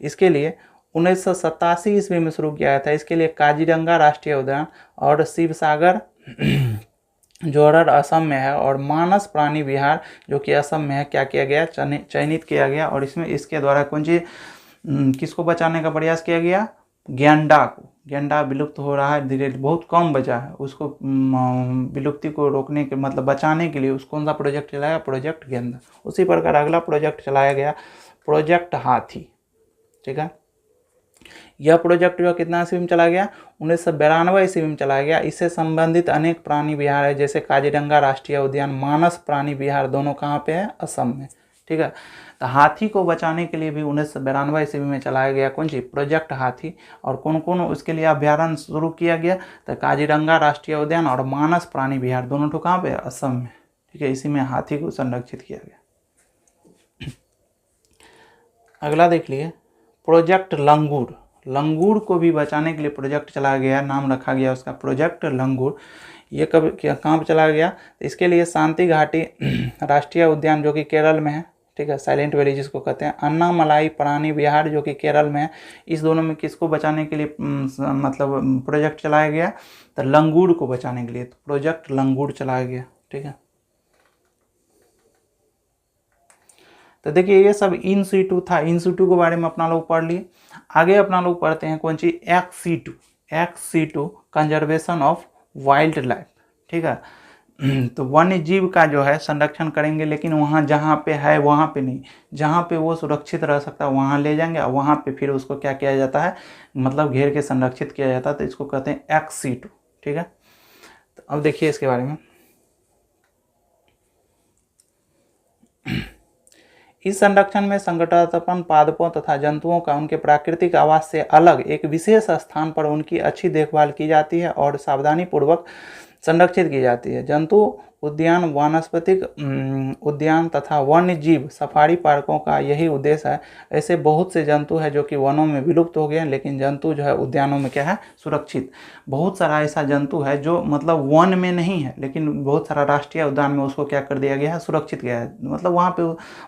इसके लिए 1987 ईस्वी में शुरू किया था। इसके लिए काजीरंगा राष्ट्रीय उद्यान और शिवसागर जोरहट असम में है, और मानस प्राणी विहार जो कि असम में है क्या किया गया, चयनित किया गया। और इसमें इसके द्वारा कौन सी किसको बचाने का प्रयास किया गया, गैंडा को। गैंडा विलुप्त हो रहा है धीरे, बहुत कम बचा है, उसको विलुप्ति को रोकने के मतलब बचाने के लिए उस कौन सा प्रोजेक्ट चलाया, प्रोजेक्ट गेंदा। उसी प्रकार अगला प्रोजेक्ट चलाया गया प्रोजेक्ट हाथी। ठीक है, यह प्रोजेक्ट जो कितना ईस्वी में चला गया, 1992 ईस्वी में चलाया गया। इससे संबंधित अनेक प्राणी विहार है, जैसे काजीरंगा राष्ट्रीय उद्यान, मानस प्राणी विहार, दोनों कहाँ पे है, असम में। ठीक है, तो हाथी को बचाने के लिए भी 1992 ईस्वी में चलाया गया कौन सी, प्रोजेक्ट हाथी। और कौन कौन उसके लिए अभ्यारण्य शुरू किया गया, तो काजीरंगा राष्ट्रीय उद्यान और मानस प्राणी विहार, दोनों तो कहाँ पे, असम में। ठीक है, इसी में हाथी को संरक्षित किया गया। अगला देख लिए प्रोजेक्ट लंगूर। लंगूर को भी बचाने के लिए प्रोजेक्ट चलाया गया, नाम रखा गया उसका प्रोजेक्ट लंगूर। ये कब कहाँ पर चलाया गया, तो इसके लिए शांति घाटी राष्ट्रीय उद्यान जो कि केरल में है। ठीक है, साइलेंट वैली जिसको कहते हैं, अन्नामलाई प्राणी विहार जो कि केरल में है। इस दोनों में किसको बचाने के लिए मतलब प्रोजेक्ट चलाया गया, तो लंगूर को बचाने के लिए, तो प्रोजेक्ट लंगूर चलाया गया। ठीक है, तो देखिए ये सब इन सीटू था। इन सीटू के बारे में अपना लोग पढ़ लिए। आगे अपना लोग पढ़ते हैं कौन सी, एक्स-C2 कंजर्वेशन ऑफ वाइल्ड लाइफ। ठीक है, तो वन्य जीव का जो है संरक्षण करेंगे, लेकिन वहाँ जहाँ पे है वहाँ पे नहीं, जहाँ पे वो सुरक्षित रह सकता है वहाँ ले जाएंगे, और वहाँ पे फिर उसको क्या किया जाता है, मतलब घेर के संरक्षित किया जाता है। तो इसको कहते हैं एक्स-C2। ठीक है, तो अब देखिए इसके बारे में। इस संरक्षण में संकटापन्न पादपों तथा जंतुओं का उनके प्राकृतिक आवास से अलग एक विशेष स्थान पर उनकी अच्छी देखभाल की जाती है और सावधानी पूर्वक संरक्षित की जाती है। जंतु उद्यान, वानस्पतिक उद्यान तथा वन्य जीव सफारी पार्कों का यही उद्देश्य है। ऐसे बहुत से जंतु हैं जो कि वनों में विलुप्त हो गए हैं, लेकिन जंतु जो है उद्यानों में क्या है, सुरक्षित। बहुत सारा ऐसा जंतु है जो मतलब वन में नहीं है, लेकिन बहुत सारा राष्ट्रीय उद्यान में उसको क्या कर दिया गया है, सुरक्षित किया है। मतलब वहाँ पे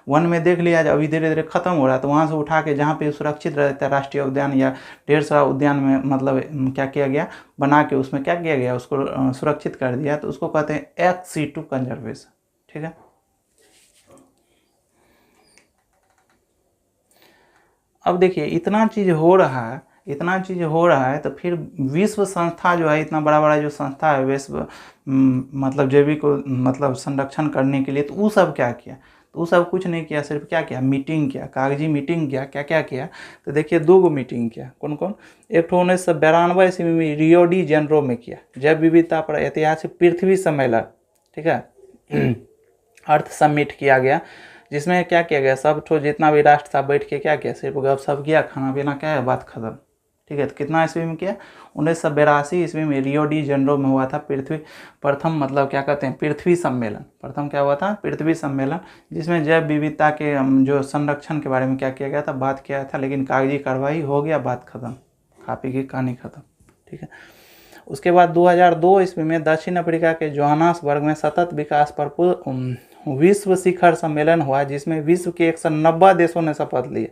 वन में देख लिया अभी धीरे धीरे खत्म हो रहा है, तो वहाँ से उठा के जहाँ पे सुरक्षित रहता है राष्ट्रीय उद्यान या ढेर सारा उद्यान में, मतलब क्या किया गया, बना के उसमें क्या किया गया, उसको सुरक्षित कर दिया। तो उसको कहते हैं एक्स-C2 कंजर्वेशन। ठीक है, अब देखिए इतना चीज हो रहा है, इतना चीज हो रहा है, तो फिर विश्व संस्था जो है, इतना बड़ा बड़ा जो संस्था है विश्व मतलब जैविक मतलब संरक्षण करने के लिए, तो वो सब क्या किया, तो वो सब कुछ नहीं किया, सिर्फ क्या किया, मीटिंग किया, कागजी मीटिंग किया। क्या क्या किया, तो देखिए 2 मीटिंग किया। कौन कौन, एक तो 1992 ईस्वी में रियो डी जेनेरो में किया, जैव विविधता पर ऐतिहासिक पृथ्वी सम्मेलन। ठीक है, अर्थ समिट किया गया, जिसमें क्या किया गया, सब तो जितना भी राष्ट्र था बैठ के क्या किया, सिर्फ गप सब किया, खाना पीना क्या है, बात खत्म। ठीक है, तो कितना ईस्वी में किया, 1982 ईस्वी में रियो डी जेनेरो में हुआ था पृथ्वी प्रथम, मतलब क्या कहते हैं, पृथ्वी सम्मेलन। प्रथम क्या हुआ था, पृथ्वी सम्मेलन, जिसमें जैव विविधता के जो संरक्षण के बारे में क्या किया गया था, बात किया था, लेकिन कागजी कार्रवाई हो गया, बात खत्म, खा पी की कहानी खत्म। ठीक है, उसके बाद 2002 ईस्वी में दक्षिण अफ्रीका के जोहान्सबर्ग में सतत विकास पर विश्व शिखर सम्मेलन हुआ, जिसमें विश्व के 190 देशों ने शपथ ली।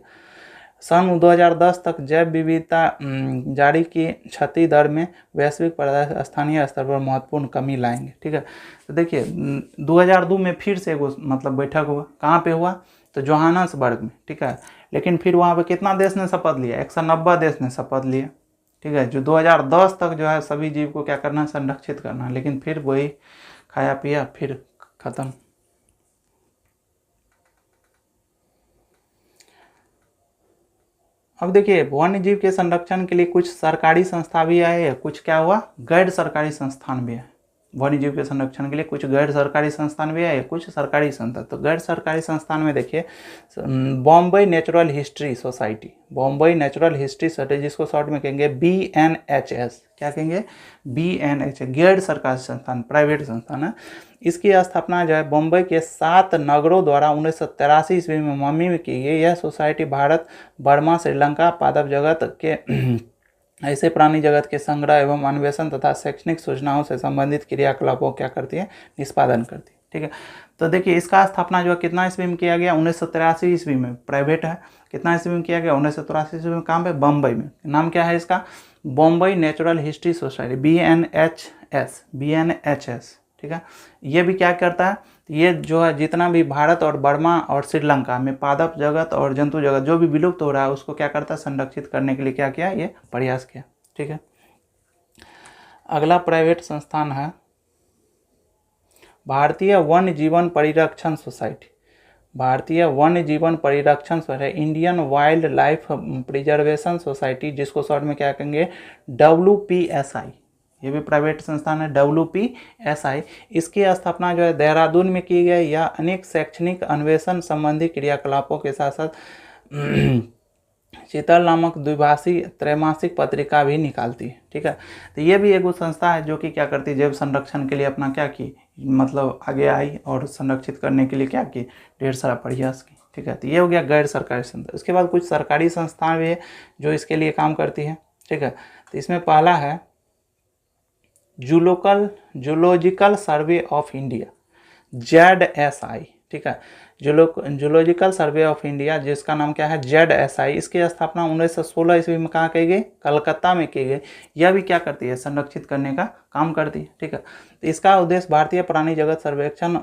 सन 2010 तक जैव विविधता जारी की क्षति दर में वैश्विक स्थानीय स्तर पर महत्वपूर्ण कमी लाएंगे। ठीक है, तो देखिए 2002 में फिर से एगो मतलब बैठक हुआ, कहाँ पे हुआ, तो जोहान्सबर्ग में। ठीक है, लेकिन फिर वहाँ पे कितना देश ने शपथ लिया, 190 देश ने शपथ लिया। ठीक है, जो 2010 तक जो है सभी जीव को क्या करना, संरक्षित करना, लेकिन फिर वही खाया पिया, फिर खत्म। अब देखिए वन्य जीव के संरक्षण के लिए कुछ सरकारी संस्था भी आए, कुछ क्या हुआ, गैर सरकारी संस्थान भी है। वन्य जीव के संरक्षण के लिए कुछ गैर सरकारी संस्थान भी है, कुछ सरकारी संस्थान। तो गैर सरकारी संस्थान में देखिए Bombay natural history society, Bombay natural history society, जिसको शॉर्ट में कहेंगे BNHS। क्या कहेंगे, BNHS, गैर सरकारी संस्थान, प्राइवेट संस्थान है। इसकी स्थापना जो है बॉम्बे के 7 नगरों द्वारा 1983 ईस्वी में मम्मी में की गई। यह सोसाइटी भारत, बर्मा, श्रीलंका, पादप जगत के ऐसे प्राणी जगत के संग्रह एवं अन्वेषण तथा शैक्षणिक सूचनाओं से संबंधित क्रियाकलापों क्या करती है, निष्पादन करती है। ठीक है। तो देखिए इसका स्थापना जो है कितना ईस्वी में किया गया, 1983 ईस्वी में, प्राइवेट है। कितना ईस्वी में किया गया, 1983 ईस्वी में। कहाँ पे, बम्बई में। नाम क्या है इसका, Bommai natural history society, BNHS, ठीक है। ये भी क्या करता है, ये जो है जितना भी भारत और बर्मा और श्रीलंका में पादप जगत और जंतु जगत जो भी विलुप्त हो रहा है उसको क्या करता है, संरक्षित करने के लिए क्या किया, ये प्रयास किया, ठीक है। अगला प्राइवेट संस्थान है भारतीय वन्य जीवन परिरक्षण सोसाइटी। भारतीय वन्य जीवन परिरक्षण society, Indian wildlife preservation society, जिसको शॉर्ट में क्या कहेंगे, WPSI। ये भी प्राइवेट संस्थान है, WPSI। इसकी स्थापना जो है देहरादून में की गई। यह अनेक शैक्षणिक अन्वेषण संबंधी क्रियाकलापों के साथ साथ शीतल नामक द्विभाषी त्रैमासिक पत्रिका भी निकालती है, ठीक है। तो ये भी एक संस्था है जो कि क्या करती है, जैव संरक्षण के लिए अपना क्या की, मतलब आगे आई और संरक्षित करने के लिए क्या की, ढेर सारा प्रयास की, ठीक है। तो ये हो गया गैर सरकारी संस्था। इसके बाद कुछ सरकारी संस्थाएं भी है जो इसके लिए काम करती है, ठीक है। तो इसमें पहला है zoological survey of India, ZSI, ठीक है। जूलॉजिकल सर्वे ऑफ इंडिया, जिसका नाम क्या है, ZSI। इसकी स्थापना 1916 ईस्वी में कहाँ की गई, कलकत्ता में की गई। यह भी क्या करती है, संरक्षित करने का काम करती है, ठीक है। तो इसका उद्देश्य भारतीय प्राणी जगत सर्वेक्षण,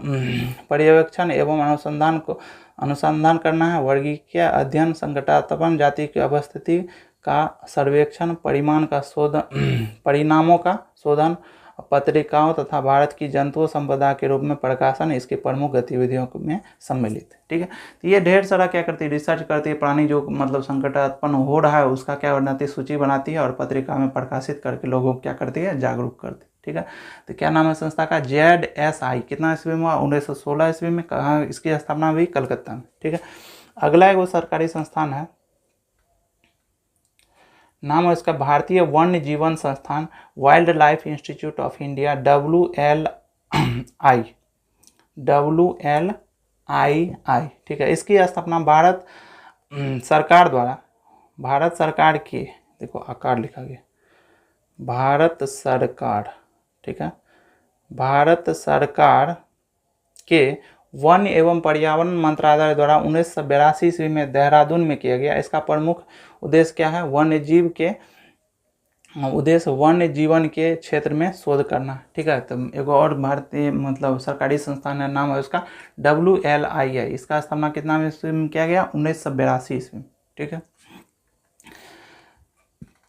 पर्यवेक्षण एवं अनुसंधान करना है। वर्गीय अध्ययन, संकटात्मक जाति की अवस्थिति का सर्वेक्षण, परिणामों का शोधन, पत्रिकाओं तथा भारत की जंतु संपदा के रूप में प्रकाशन इसकी प्रमुख गतिविधियों में सम्मिलित है, ठीक है। तो ये ढेर सारा क्या करती है, रिसर्च करती है, प्राणी जो मतलब संकट उत्पन्न हो रहा है उसका क्या बनाती है, सूची बनाती है और पत्रिका में प्रकाशित करके लोगों को क्या करती है, जागरूक करती है, ठीक है। तो क्या नाम है संस्था का, ZSI। कितना ईस्वी में हुआ, 1916 ईस्वी में। कहाँ इसकी स्थापना हुई, कलकत्ता में, ठीक है। अगला एक वो सरकारी संस्थान है, नाम है इसका भारतीय वन्य जीवन संस्थान, wild life institute of India, WLI, ठीक है। इसकी स्थापना भारत सरकार की, देखो आकार लिखा गया, भारत सरकार, ठीक है, भारत सरकार के वन एवं पर्यावरण मंत्रालय द्वारा 1982 ईस्वी में देहरादून में किया गया। इसका प्रमुख उद्देश्य क्या है, वन्य जीवन के क्षेत्र में शोध करना, ठीक है। तो एक और भारतीय मतलब सरकारी संस्थान है, नाम है उसका WLII। इसका स्थापना कितना ईस्वी में किया गया, 1982 ईस्वी में, ठीक है।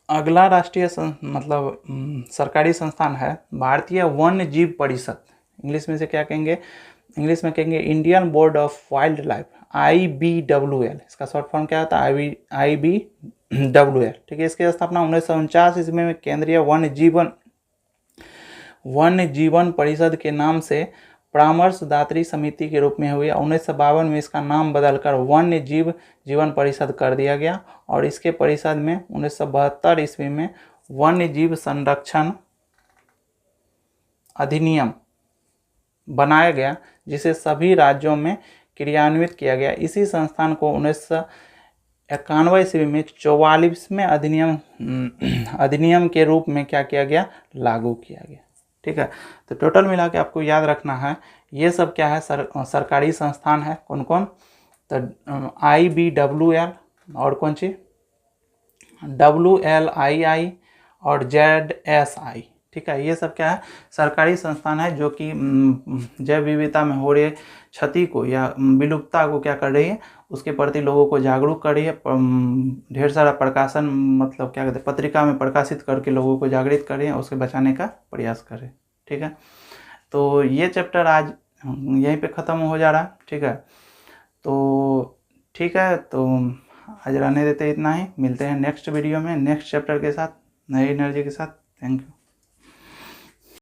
अगला राष्ट्रीय सरकारी संस्थान है भारतीय वन्य जीव परिषद। इंग्लिश में से क्या कहेंगे, इंग्लिश में कहेंगे Indian board of wild life, IBWL। इसका शॉर्ट फॉर्म क्या होता है, IBWL, ठीक है। इसकी स्थापना 1949 ईस्वी में केंद्रीय वन्य जीवन परिषद के नाम से परामर्शदात्री समिति के रूप में हुई। 1952 में इसका नाम बदलकर वन्य जीवन परिषद कर दिया गया और इसके परिषद में 1972 ईस्वी में वन्य जीव संरक्षण अधिनियम बनाया गया, जिसे सभी राज्यों में क्रियान्वित किया गया। इसी संस्थान को 1991 ईस्वी में 44वें अधिनियम के रूप में क्या किया गया, लागू किया गया, ठीक है। तो टोटल मिला के आपको याद रखना है ये सब क्या है, सरकारी संस्थान है। कौन कौन, तो IBWL और कौन सी, WLII और ZSI, ठीक है। ये सब क्या है, सरकारी संस्थान है जो कि जैव विविधता में हो रही क्षति को या विलुप्तता को क्या कर रही है, उसके प्रति लोगों को जागरूक कर रही है। ढेर सारा प्रकाशन मतलब क्या कहते हैं, पत्रिका में प्रकाशित करके लोगों को जागृत कर रही है, उसके बचाने का प्रयास कर रहे हैं, ठीक है। तो ये चैप्टर आज यहीं पे ख़त्म हो जा रहा है, ठीक है। तो ठीक है, तो आज रहने देते इतना ही। मिलते हैं नेक्स्ट वीडियो में नेक्स्ट चैप्टर के साथ, नई एनर्जी के साथ। Thank you.